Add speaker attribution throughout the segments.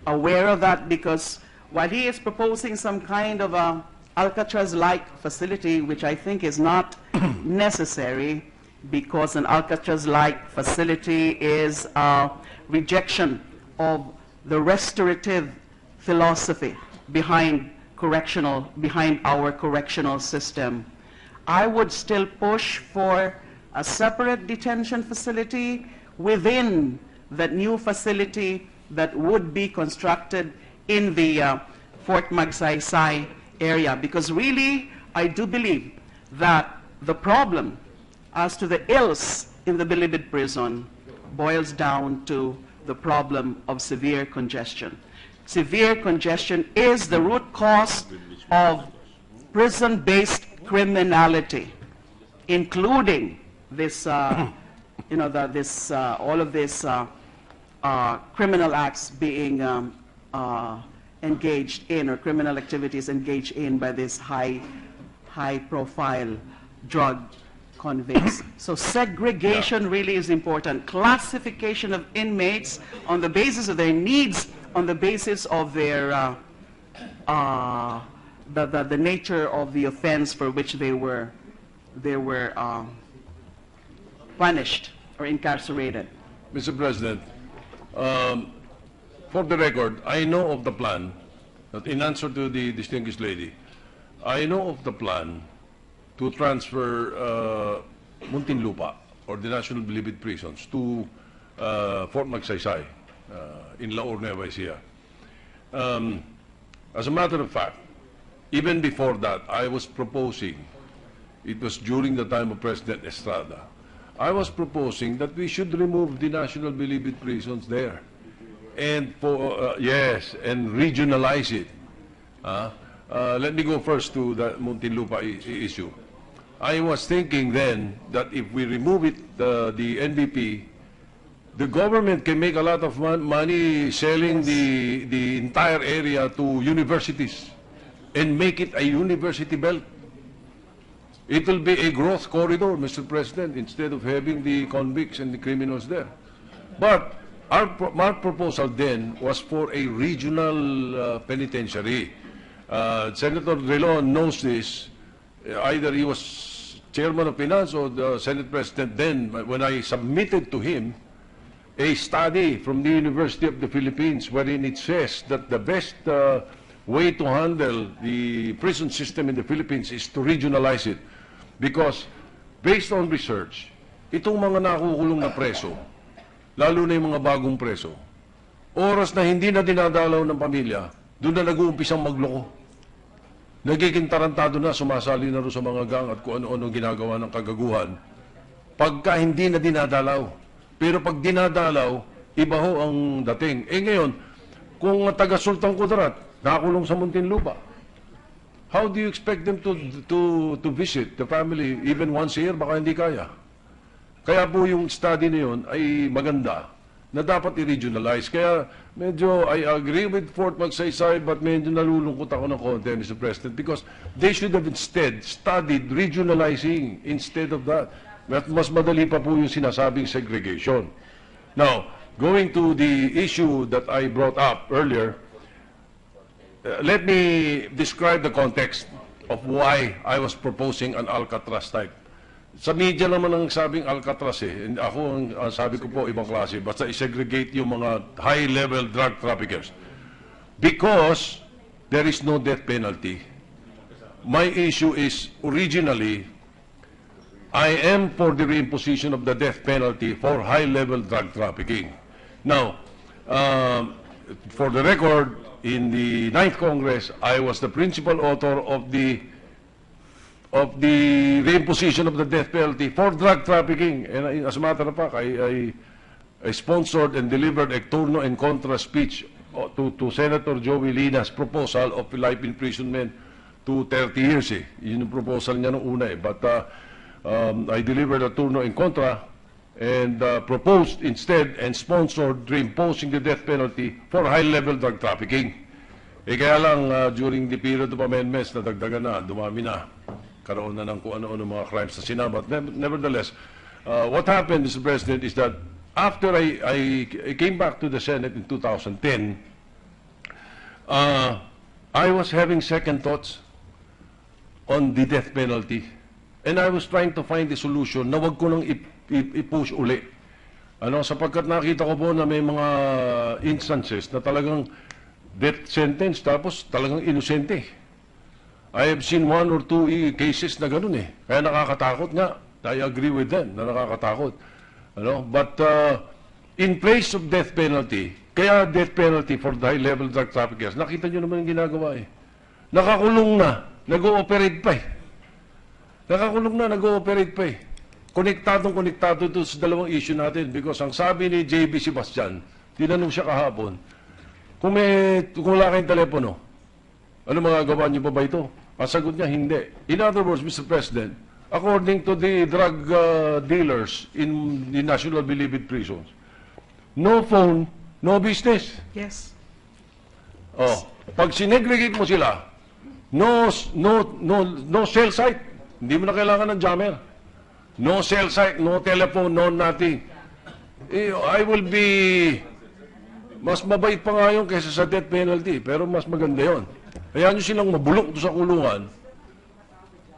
Speaker 1: aware of that, because while he is proposing some kind of a Alcatraz-like facility, which I think is not necessary, because an Alcatraz-like facility is a rejection of the restorative philosophy behind our correctional system. I would still push for a separate detention facility within that new facility that would be constructed in the Fort Magsaysay area, because really I do believe that the problem as to the ills in the Bilibid prison boils down to the problem of severe congestion. Severe congestion is the root cause of prison-based criminality, including this, all of these criminal acts being engaged in, or criminal activities engaged in by this high-profile drug convicts. So segregation really is important. Classification of inmates on the basis of their needs, on the basis of their the nature of the offense for which they were punished or incarcerated.
Speaker 2: Mr. President, for the record, I know of the plan, in answer to the distinguished lady, I know of the plan to transfer Muntinlupa, or the National Bilibid Prisons, to Fort Magsaysay in La Nueva Ecija. As a matter of fact, even before that, I was proposing, it was during the time of President Estrada, I was proposing that we should remove the National Bilibid Prisons there, and yes, and regionalize it. Let me go first to the Muntinlupa issue. I was thinking then that if we remove it, the NBP, the government can make a lot of money selling the entire area to universities and make it a university belt. It will be a growth corridor, Mr. President, instead of having the convicts and the criminals there. But our proposal then was for a regional penitentiary. Senator Leila knows this. Either he was chairman of finance or the Senate President then, when I submitted to him a study from the University of the Philippines wherein it says that the best way to handle the prison system in the Philippines is to regionalize it. Because based on research, itong mga nakukulong na preso, lalo na yung mga bagong preso, oras na hindi na dinadalaw ng pamilya, doon na nag-uumpisang magloko. Nagiging tarantado na, sumasali na rin sa mga gang at kung ano-ano ginagawa ng kagaguhan, pagka hindi na dinadalaw. Pero pag dinadalaw, iba ho ang dating. Eh ngayon, kung taga-Sultan Kudarat, nakakulong sa Muntinlupa, how do you expect them to visit the family even once a year? Baka hindi kaya. Kaya po yung study na yun ay maganda na dapat i-regionalize. Kaya medyo I agree with Fort Magsaysay, but medyo nalulungkot ako ng konti, Mr. President, because they should have instead studied regionalizing instead of that. Mas madali pa po yung sinasabing segregation. Now, going to the issue that I brought up earlier, let me describe the context of why I was proposing an Alcatraz type. Sa media naman ang sabing Alcatraz eh. Ako ang sabi ko po ibang klase. Basta i-segregate yung mga high-level drug traffickers. Because there is no death penalty. My issue is originally, I am for the reimposition of the death penalty for high-level drug trafficking. Now, for the record, in the 9th Congress, I was the principal author of the reimposition of the death penalty for drug trafficking. And as a matter of fact, I sponsored and delivered a turno and contra speech to Senator Joey Lina's proposal of life imprisonment to 30 years. Yun yung proposal niya noong una eh. But I delivered a turno and contra and proposed instead and sponsored reimposing the death penalty for high-level drug trafficking. Eh kaya lang during the period of amendments, nadagdagan na, dumami na, karoon na ng kung ano-ano mga crimes sa Senado. But nevertheless, what happened, Mr. President, is that after I came back to the Senate in 2010, I was having second thoughts on the death penalty. And I was trying to find the solution na wag ko nang i-push uli. Sapagkat nakita ko po na may mga instances na talagang death sentence tapos talagang inosente. I have seen one or two cases na ganun eh. Kaya nakakatakot nga. I agree with them na nakakatakot. But in place of death penalty, kaya death penalty for the high-level drug traffickers, nakita nyo naman yung ginagawa eh. Nakakulong na, nag-ooperate pa eh. Nakakulong na, nag-ooperate pa eh. Konektado ito sa dalawang issue natin because ang sabi ni JB Sebastian, tinanong siya kahapon, kung wala kayong telepono, ano magagawa niyo pa ba ito? Ang sagot niya, hindi. In other words, Mr. President, according to the drug dealers in the National Bilibid prisons, no phone, no business.
Speaker 1: Yes.
Speaker 2: Pag sinegregate mo sila, no cell site. Hindi mo na kailangan ng jammer. No cell site, no telephone, no nothing. I will be... Mas mabait pa nga yun kaysa sa death penalty, pero mas maganda yun. Hayaan nyo silang mabulok sa kulungan,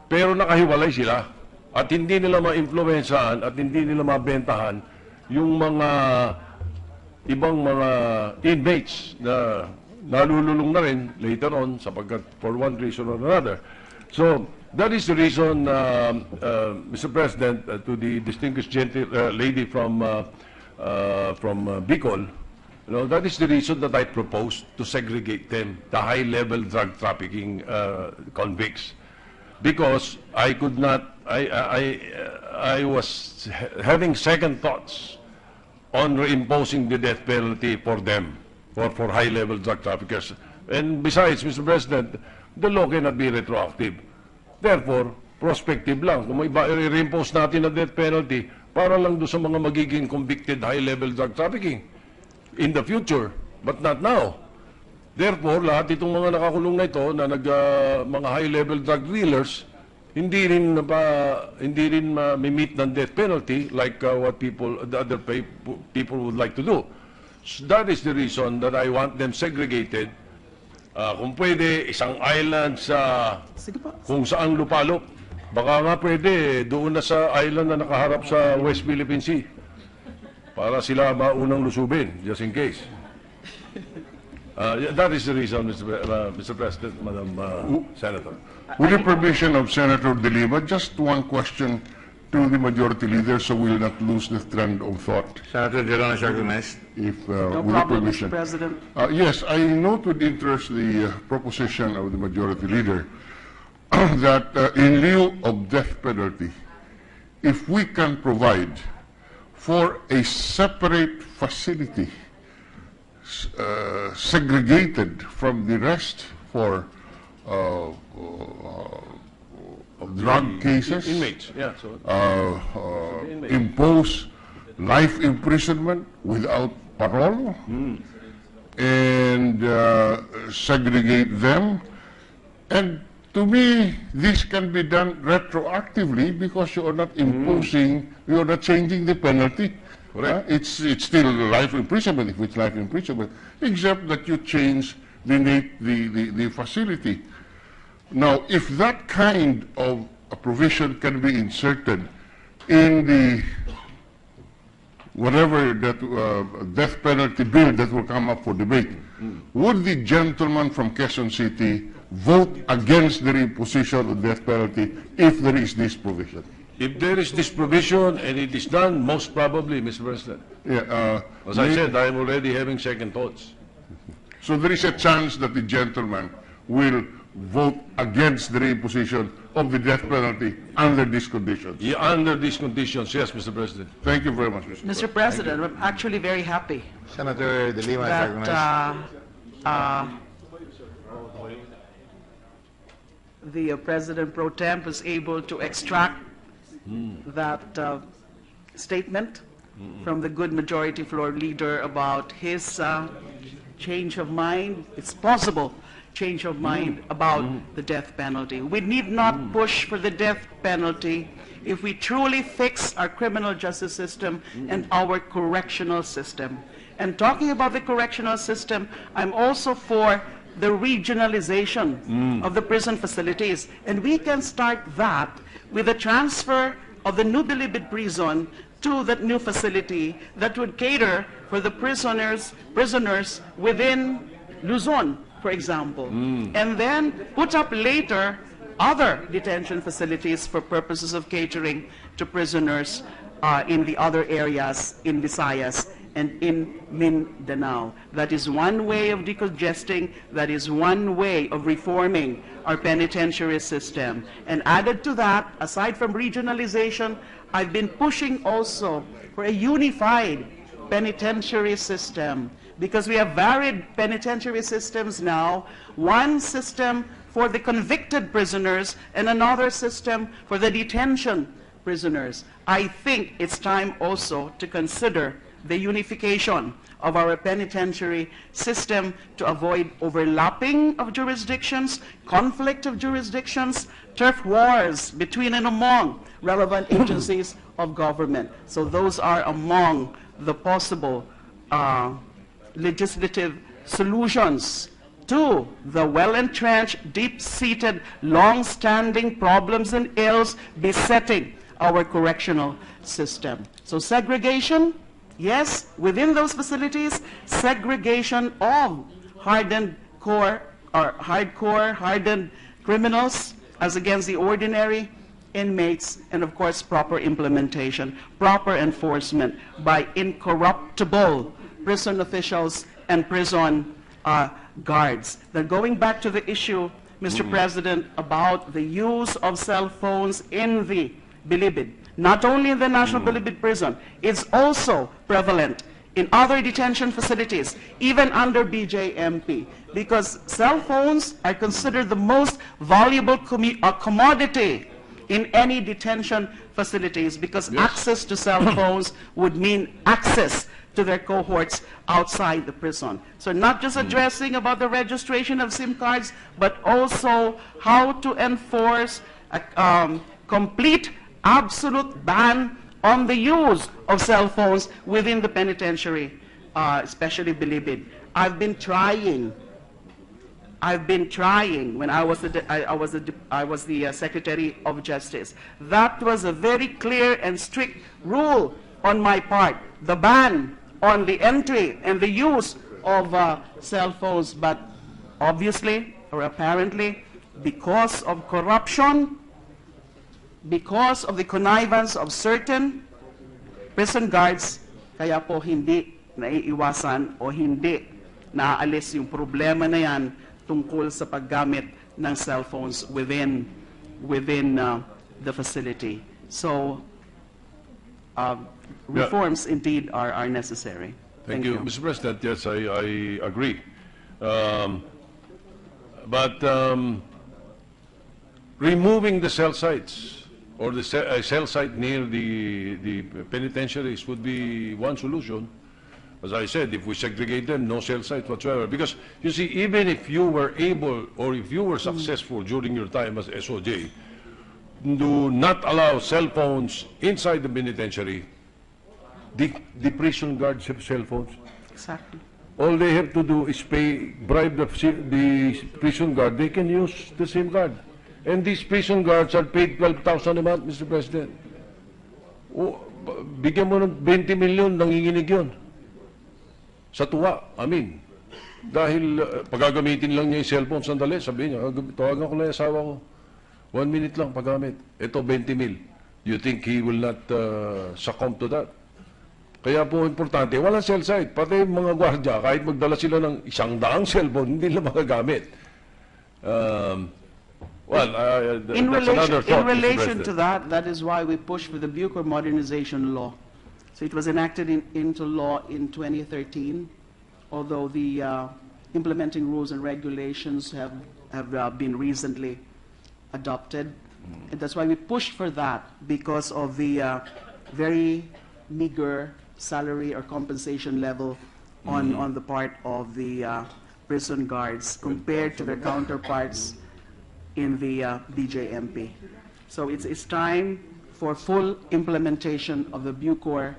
Speaker 2: pero nakahiwalay sila. At hindi nila ma-influensaan at hindi nila mabentahan yung mga ibang mga inmates na nalululong na rin later on sapagkat for one reason or another. So, that is the reason, Mr. President, to the distinguished lady from Bicol, that is the reason that I proposed to segregate them, the high-level drug trafficking convicts, because I could not. I was having second thoughts on reimposing the death penalty for them, for high-level drug traffickers. And besides, Mr. President, the law cannot be retroactive. Therefore, prospective lang. Kung may i-reimpose natin ang death penalty, para lang doon sa mga magiging convicted high-level drug trafficking in the future, but not now. Therefore, lahat itong mga nakakulong na ito, na mga high-level drug dealers, hindi rin ma-meet ng death penalty like what the other people would like to do. So that is the reason that I want them segregated. Kung pwede, isang island sa kung saan lupalop. Baka nga pwede, doon na sa island na nakaharap sa West Philippine Sea. Para sila maunang lusubin, just in case. That is the reason, Mr. President, Madam Senator.
Speaker 3: With the permission of Senator De Lima, just one question to the majority leader so we will not lose the trend of thought.
Speaker 4: Senator De Lima is recognized.
Speaker 3: If,
Speaker 1: No
Speaker 3: with the
Speaker 1: problem,
Speaker 3: permission.
Speaker 1: Mr. President.
Speaker 3: Yes, I note with interest the proposition of the majority leader that in lieu of death penalty, if we can provide for a separate facility segregated from the rest for drug cases,
Speaker 2: Inmates, yeah. So,
Speaker 3: impose life imprisonment without parole, and segregate them. And to me, this can be done retroactively because you are not imposing, you are not changing the penalty.
Speaker 2: Correct.
Speaker 3: It's still life imprisonment if it's life imprisonment, except that you change the facility. Now, if that kind of a provision can be inserted in the whatever that death penalty bill that will come up for debate, would the gentleman from Quezon City vote against the reimposition of death penalty if there is this provision?
Speaker 2: if there is this provision and it is done, most probably, Mr. President.
Speaker 3: Yeah,
Speaker 2: As I said, I am already having second thoughts.
Speaker 3: so there is a chance that the gentleman will vote against the reimposition of the death penalty under these conditions.
Speaker 2: Yeah, under these conditions, yes, Mr. President.
Speaker 3: Thank you very much, Mr.
Speaker 1: Mr. President, I'm actually very happy
Speaker 4: Senator De Lima is recognized.
Speaker 1: that the President pro tem was able to extract that statement from the good majority floor leader about his change of mind. It's possible change of mind about the death penalty. We need not push for the death penalty if we truly fix our criminal justice system and our correctional system. And talking about the correctional system, I'm also for the regionalization of the prison facilities. And we can start that with the transfer of the new Bilibid prison to that new facility that would cater for the prisoners within Luzon, for example. And then put up later other detention facilities for purposes of catering to prisoners in the other areas in Visayas and in Mindanao. That is one way of decongesting, that is one way of reforming our penitentiary system. And added to that, aside from regionalization, I've been pushing also for a unified penitentiary system, because we have varied penitentiary systems now, one system for the convicted prisoners and another system for the detention prisoners. I think it's time also to consider the unification of our penitentiary system to avoid overlapping of jurisdictions, conflict of jurisdictions, turf wars between and among relevant agencies of government. So those are among the possible legislative solutions to the well-entrenched, deep-seated, long-standing problems and ills besetting our correctional system. So segregation, yes, within those facilities, segregation of hardened core or hardcore hardened criminals as against the ordinary inmates, and of course proper implementation, proper enforcement by incorruptible prison officials and prison guards. Then going back to the issue, Mr. President, about the use of cell phones in the Bilibid, not only in the National Bilibid Prison, it's also prevalent in other detention facilities, even under BJMP, because cell phones are considered the most valuable commodity in any detention facilities, because access to cell phones would mean access to their cohorts outside the prison. So not just addressing about the registration of SIM cards, but also how to enforce a complete, absolute ban on the use of cell phones within the penitentiary, especially Bilibid. I've been trying when I was the Secretary of Justice. That was a very clear and strict rule on my part, the ban on the entry and the use of cell phones. But obviously, or apparently, because of corruption, because of the connivance of certain prison guards, kaya po hindi naiiwasan o hindi naaalis yung problema na yan tungkol sa paggamit ng cell phones within the facility. So reforms indeed are necessary.
Speaker 2: Thank you. Mr. President, yes, I agree. But removing the cell sites or the cell site near the penitentiaries would be one solution. As I said, if we segregate them, no cell site whatsoever. Because, you see, even if you were able or if you were successful during your time as SOJ, do not allow cell phones inside the penitentiary, the prison guards have cell phones.
Speaker 1: Exactly.
Speaker 2: All they have to do is bribe the prison guard. They can use the same card. And these prison guards are paid 12,000 a month, Mr. President. O, bigyan mo ng 20 million, nanginginig yun. Sa tuwa, amin. Dahil pagagamitin lang niya yung cellphone, sandali, sabihin niya, tawagan ko lang yung asawa ko. 1 minute lang paggamit. Ito, 20 mil. You think he will not succumb to that? Kaya po importante, walang cell site. Pati mga gwardya, kahit magdala sila ng 100 cellphone, hindi nila magagamit.
Speaker 1: In relation to that, that is why we push for the Bucor modernization law. So it was enacted into law in 2013, although the implementing rules and regulations have been recently adopted. And that's why we pushed for that, because of the very meager salary or compensation level on the part of the prison guards compared to their counterparts in the BJMP. So it's time for full implementation of the Bucor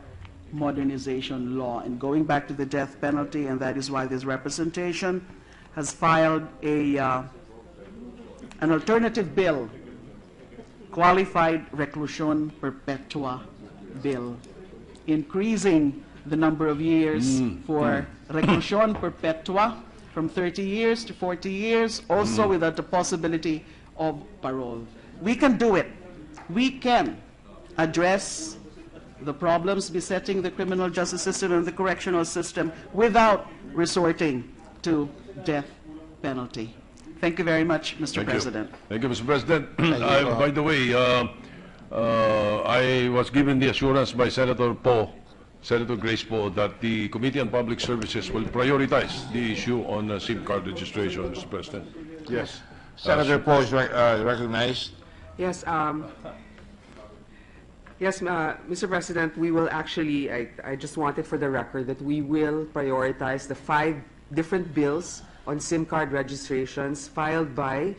Speaker 1: modernization law. And going back to the death penalty, and that is why there's representation has filed an alternative bill, Qualified Reclusion Perpetua Bill, increasing the number of years for reclusion perpetua from 30 years to 40 years, also without the possibility of parole. We can do it. We can address the problems besetting the criminal justice system and the correctional system without resorting to death penalty. Thank you very much, Mr. President.
Speaker 2: Thank you, Mr. President. By the way, I was given the assurance by Senator Grace Poe, that the Committee on Public Services will prioritize the issue on SIM card registration, Mr. President.
Speaker 4: Yes. Senator Poe is recognized.
Speaker 5: Yes, Mr. President, we will actually, I just wanted for the record that we will prioritize the 5 different bills on SIM card registrations filed by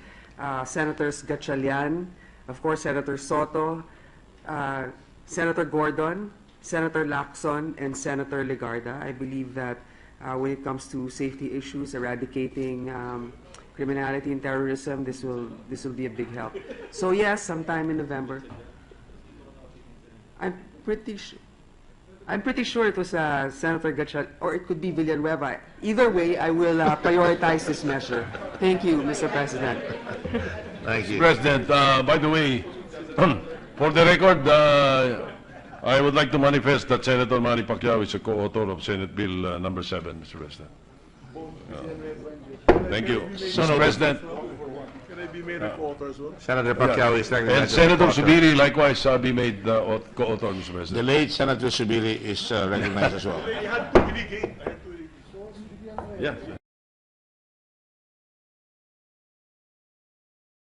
Speaker 5: Senators Gatchalian, of course, Senator Sotto, Senator Gordon, Senator Lacson, and Senator Legarda. I believe that when it comes to safety issues, eradicating criminality and terrorism, this will be a big help. So yes, sometime in November. I'm pretty sure it was Senator Gatchalian, or it could be Villanueva. Either way, I will prioritize this measure. Thank you, Mr. President.
Speaker 4: Thank you.
Speaker 2: President, by the way, for the record, I would like to manifest that Senator Manny Pacquiao is a co-author of Senate Bill number 7, Mr. President. Thank you. Mr. President.
Speaker 4: Senator Pacquiao is recognized.
Speaker 2: And Senator Subiri likewise be made co-author, Mr.
Speaker 4: The
Speaker 2: President.
Speaker 4: late Senator Subiri is recognized as well.
Speaker 2: Yeah.